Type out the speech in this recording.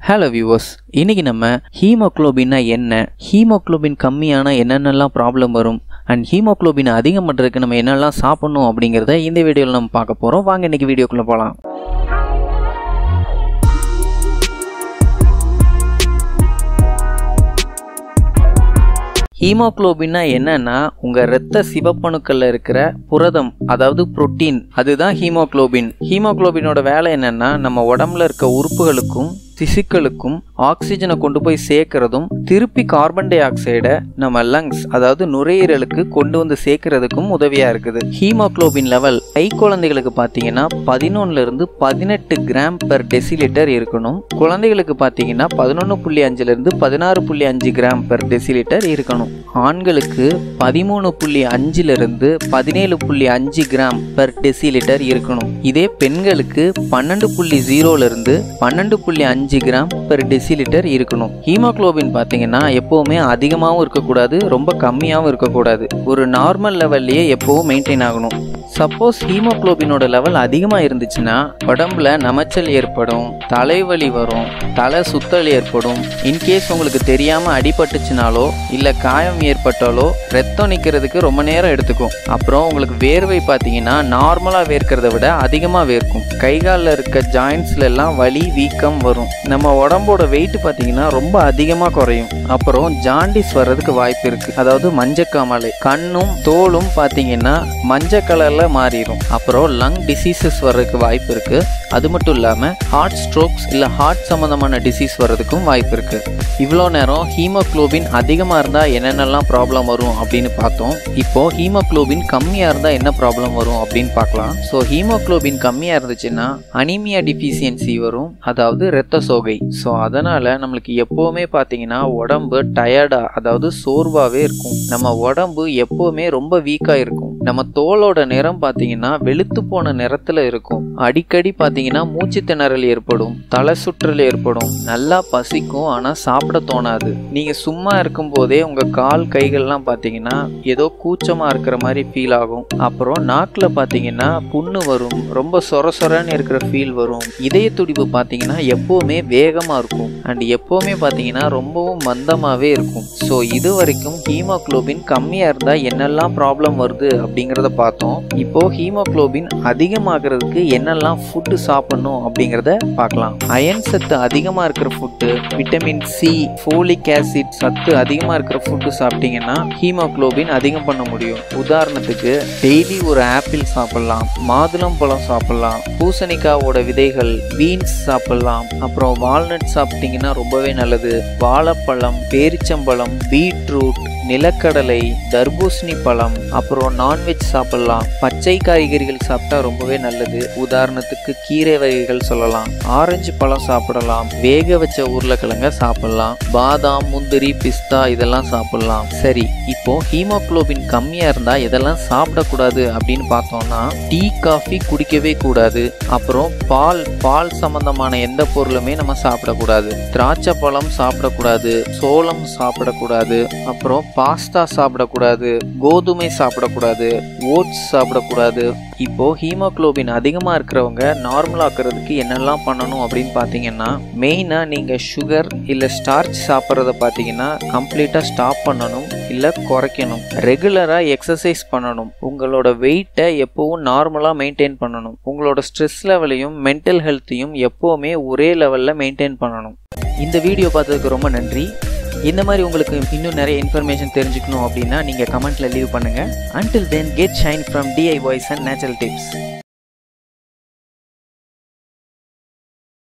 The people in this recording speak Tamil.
Hello viewers, இன்னைக்கு நம்ம ஹீமோகுளோபின்னா என்ன, ஹீமோகுளோபின் கம்மியான என்னென்னலாம் ப்ராப்ளம் வரும் அண்ட் ஹீமோகுளோபின் அதிகம் பண்ணுறதுக்கு நம்ம என்னெல்லாம் சாப்பிடணும் அப்படிங்கிறத இந்த வீடியோவில் நம்ம பார்க்க போகிறோம். வாங்க இன்னைக்கு வீடியோக்குள்ளே போகலாம். ஹீமோகுளோபின்னா என்னன்னா உங்க இரத்த சிவப்பணுக்கள்ல இருக்கிற புரதம், அதாவது புரோட்டீன், அதுதான் ஹீமோகுளோபின். ஹீமோகுளோபினோட வேலை என்னன்னா நம்ம உடம்புல இருக்க உறுப்புகளுக்கும் திசுக்களுக்கும் ஆக்சிஜனை கொண்டு போய் சேர்க்கறதும் திருப்பி கார்பன் டை ஆக்சைடை நம்ம லங்ஸ், அதாவது நுரையீரலுக்கு கொண்டு வந்து சேர்க்கறதுக்கும் உதவியா இருக்குது. ஹீமோகுளோபின் லெவல் கை குழந்தைகளுக்கு பார்த்தீங்கன்னா 11 இருந்து 18 கிராம் பெர் டெசிலிட்டர் இருக்கணும். குழந்தைகளுக்கு பார்த்தீங்கன்னா 11.5 இருந்து 16.5 கிராம் பெர் டெசிலிட்டர் இருக்கணும். ஆண்களுக்கு 13.5 இருந்து 17.5 கிராம் பெர் டெசிலிட்டர் இருக்கணும். இதே பெண்களுக்கு 12.0 இருந்து 12.5 கிராம் பெர் டெசிலிட்டர் இருக்கணும். ஹீமோகுளோபின் பார்த்தீங்கன்னா எப்பவுமே அதிகமாகவும் இருக்கக்கூடாது, ரொம்ப கம்மியாகவும் இருக்கக்கூடாது. ஒரு நார்மல் லெவல்லையே எப்பவும் மெயின்டைன் ஆகணும். சப்போஸ் ஹீமோகுளோபினோட லெவல் அதிகமாக இருந்துச்சுன்னா உடம்புல நமைச்சல் ஏற்படும், தலைவலி வரும், தலை சுத்தல் ஏற்படும். இன்கேஸ் உங்களுக்கு தெரியாமல் அடிபட்டுச்சுனாலோ இல்லை காயம் ஏற்பட்டாலோ ரத்தம் நிற்கிறதுக்கு ரொம்ப நேரம் எடுத்துக்கும். அப்புறம் உங்களுக்கு வேர்வை பார்த்தீங்கன்னா நார்மலாக வேர்க்கிறத விட அதிகமாக வேர்க்கும். கைகாலில் இருக்க ஜாயின்ஸ்ல எல்லாம் வலி, வீக்கம் வரும். நம்ம உடம்போட வெயிட் பார்த்தீங்கன்னா ரொம்ப அதிகமாக குறையும். அப்புறம் ஜாண்டிஸ் வர்றதுக்கு வாய்ப்பு இருக்கு, அதாவது மஞ்சக்காமலை. கண்ணும் தோலும் பார்த்தீங்கன்னா மஞ்சள் கலர்ல மாறிடும். அப்புறம் லங் டிசீசஸ் வர்றதுக்கு வாய்ப்பு இருக்கு. அது மட்டும் இல்லாம ஹார்ட் ஸ்ட்ரோக்ஸ் இல்ல ஹார்ட் சம்பந்தமான டிசீஸ் வர்றதுக்கும் வாய்ப்பு இருக்கு. இவ்வளோ நேரம் ஹீமோகுளோபின் அதிகமாக இருந்தால் என்னென்னலாம் ப்ராப்ளம் வரும் அப்படின்னு பார்த்தோம். இப்போ ஹீமோகுளோபின் கம்மியாக இருந்தால் என்ன ப்ராப்ளம் வரும் அப்படின்னு பார்க்கலாம். ஸோ ஹீமோகுளோபின் கம்மியாக இருந்துச்சுன்னா அனீமியா டிஃபிஷியன்சி வரும், அதாவது இரத்த சோகை. ஸோ அதனால நம்மளுக்கு எப்போவுமே பார்த்தீங்கன்னா உடம்பு டயர்டா, அதாவது சோர்வாகவே இருக்கும். நம்ம உடம்பு எப்போவுமே ரொம்ப வீக்காக இருக்கும். நம்ம தோலோட நிறம் பார்த்தீங்கன்னா வெளுத்து போன நிறத்துல இருக்கும். அடிக்கடி பார்த்தீங்கன்னா மூச்சு திணறல் ஏற்படும், தலை சுற்றல் ஏற்படும், நல்லா பசிக்கும், ஆனால் சாப்பிட தோணாது. நீங்க சும்மா இருக்கும் போதே உங்க கால் கைகள்லாம் பார்த்தீங்கன்னா ஏதோ கூச்சமா இருக்கிற மாதிரி ஃபீல் ஆகும். அப்புறம் நாக்கில் பார்த்தீங்கன்னா புண்ணு வரும், ரொம்ப சொர சொரன்னு இருக்கிற ஃபீல் வரும். இதய துடிப்பு பார்த்தீங்கன்னா எப்பவுமே வேகமா இருக்கும் அண்ட் எப்பவுமே பார்த்தீங்கன்னா ரொம்பவும் மந்தமாவே இருக்கும். ஸோ இது வரைக்கும் ஹீமோகுளோபின் கம்மியா இருந்தா என்னெல்லாம் ப்ராப்ளம் வருது அப்படிங்கிறத பார்த்தோம். இப்போ ஹீமோகுளோபின் அதிகமாகிறதுக்கு என்னெல்லாம் ஃபுட்டு சாப்பிடணும் அப்படிங்கிறத பார்க்கலாம். அயன் சத்து அதிகமா இருக்கிற food, vitamin C, folic acid சத்து அதிகமா இருக்கிற ஃபுட்டு சாப்பிட்டீங்கன்னா ஹீமோகுளோபின் அதிகம் பண்ண முடியும். உதாரணத்துக்கு டெய்லி ஒரு ஆப்பிள் சாப்பிடலாம், மாதுளம் பழம் சாப்பிடலாம், பூசணிக்காவோட விதைகள், பீன்ஸ் சாப்பிடலாம். அப்புறம் வால்நட் சாப்பிட்டீங்கன்னா ரொம்பவே நல்லது. வாழைப்பழம், பேரிச்சம்பழம், பீட்ரூட், நிலக்கடலை, தர்பூசணி பழம், அப்புறம் நான்வெஜ் சாப்பிடலாம். பச்சை காய்கறிகள் சாப்பிட்டா ரொம்பவே நல்லது. உதாரணத்துக்கு கீரை வகைகள் சொல்லலாம். ஆரஞ்சு பழம் சாப்பிடலாம், வேக வச்ச உருளைக்கிழங்க சாப்பிடலாம், பாதாம், முந்திரி, பிஸ்தா இதெல்லாம் சாப்பிடலாம். சரி, இப்போ ஹீமோகுளோபின் கம்மியா இருந்தா இதெல்லாம் சாப்பிடக்கூடாது அப்படின்னு பார்த்தோம்னா டீ, காஃபி குடிக்கவே கூடாது. அப்புறம் பால் சம்பந்தமான எந்த பொருளுமே நம்ம சாப்பிடக்கூடாது. திராட்சை பழம் சாப்பிடக்கூடாது, சோளம் சாப்பிடக்கூடாது, அப்புறம் பாஸ்தா சாப்பிடக்கூடாது, கோதுமை சாப்பிடக்கூடாது, ஓட்ஸ் சாப்பிடக்கூடாது. இப்போ ஹீமோகுளோபின் அதிகமா இருக்கிறவங்க நார்மலாக்குறதுக்கு என்னெல்லாம் பண்ணணும் அப்படின்னு பார்த்தீங்கன்னா மெயினா நீங்க சுகர் இல்ல ஸ்டார்ச் சாப்பிட்றத பார்த்தீங்கன்னா கம்ப்ளீட்டா ஸ்டாப் பண்ணணும் இல்ல குறைக்கணும். ரெகுலரா எக்ஸசைஸ் பண்ணணும். உங்களோட வெயிட்டை எப்பவும் நார்மலா மெயின்டைன் பண்ணணும். உங்களோட ஸ்ட்ரெஸ் லெவலையும் மென்டல் ஹெல்த்தையும் எப்பவுமே ஒரே லெவல்ல மெயின்டைன் பண்ணணும். இந்த வீடியோ பார்த்ததுக்கு ரொம்ப நன்றி. இந்த மாதிரி உங்களுக்கு இன்னும் நிறைய இன்ஃபர்மேஷன் தெரிஞ்சுக்கணும் அப்படின்னா நீங்கள் கமெண்ட்டில் லீவ் பண்ணுங்கள். Until then, get shine from DIYs and natural tips.